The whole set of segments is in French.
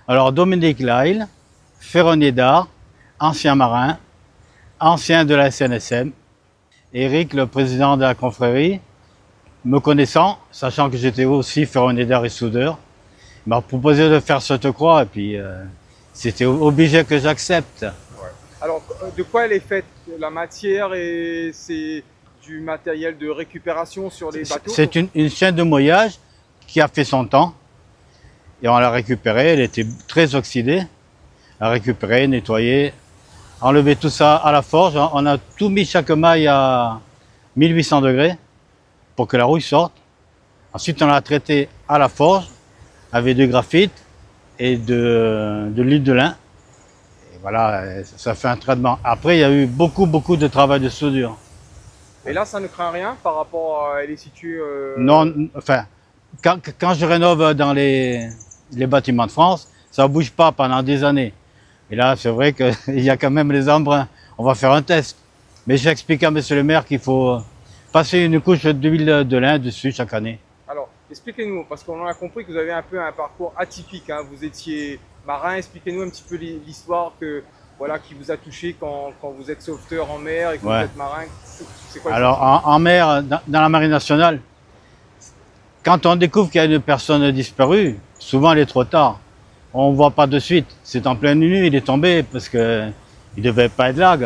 Alors Dominique Lail, ferronnier d'art, ancien marin, ancien de la SNSM. Eric, le président de la confrérie, me connaissant, sachant que j'étais aussi ferronnier d'art et soudeur, m'a proposé de faire cette croix et puis c'était obligé que j'accepte. Ouais. Alors, de quoi elle est faite? La matière, et c'est du matériel de récupération sur les bateaux? C'est une chaîne de mouillage qui a fait son temps et on l'a récupérée, elle était très oxydée. À récupérer, nettoyer, enlever tout ça à la forge. On a tout mis chaque maille à 1800 degrés pour que la rouille sorte. Ensuite, on l'a traité à la forge avec du graphite et de l'huile de lin. Et voilà, ça fait un traitement. Après, il y a eu beaucoup de travail de soudure. Et là, ça ne craint rien par rapport à... Elle est située... Non, enfin, quand je rénove dans les bâtiments de France, ça ne bouge pas pendant des années. Et là, c'est vrai qu'il y a quand même les embruns. On va faire un test. Mais j'ai expliqué à monsieur le maire qu'il faut passer une couche d'huile de lin dessus chaque année. Alors, expliquez-nous, parce qu'on a compris que vous avez un peu un parcours atypique, hein. Vous étiez marin, expliquez-nous un petit peu l'histoire voilà, qui vous a touché quand vous êtes sauveteur en mer et que vous êtes marin. C'est quoi? Alors, en mer, dans la marine nationale, quand on découvre qu'il y a une personne disparue, souvent il est trop tard. On ne voit pas de suite. C'est en pleine nuit, il est tombé parce qu'il ne devait pas être là. Et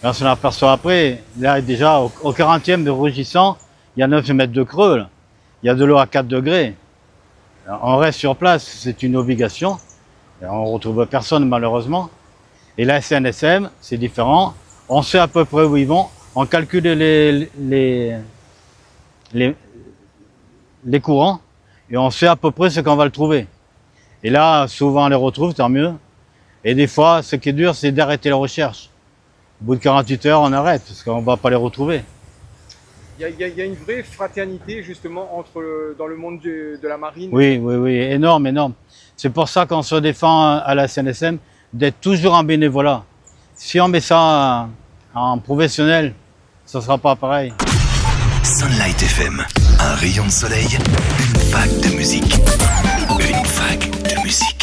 on s'en aperçoit après. Là, déjà, au 40e de rougissant, il y a 9 mètres de creux. Là. Il y a de l'eau à 4 degrés. Alors, on reste sur place, c'est une obligation. Et on ne retrouve personne, malheureusement. Et la SNSM, c'est différent. On sait à peu près où ils vont. On calcule les courants et on sait à peu près ce qu'on va le trouver. Et là, souvent on les retrouve, tant mieux. Et des fois, ce qui est dur, c'est d'arrêter la recherche. Au bout de 48 heures, on arrête, parce qu'on ne va pas les retrouver. Il y a une vraie fraternité, justement, dans le monde de la marine. Oui, énorme. C'est pour ça qu'on se défend à la SNSM d'être toujours en bénévolat. Si on met ça en professionnel, ça ne sera pas pareil. Sunlight FM, un rayon de soleil, une vague de musique. Une vague de musique.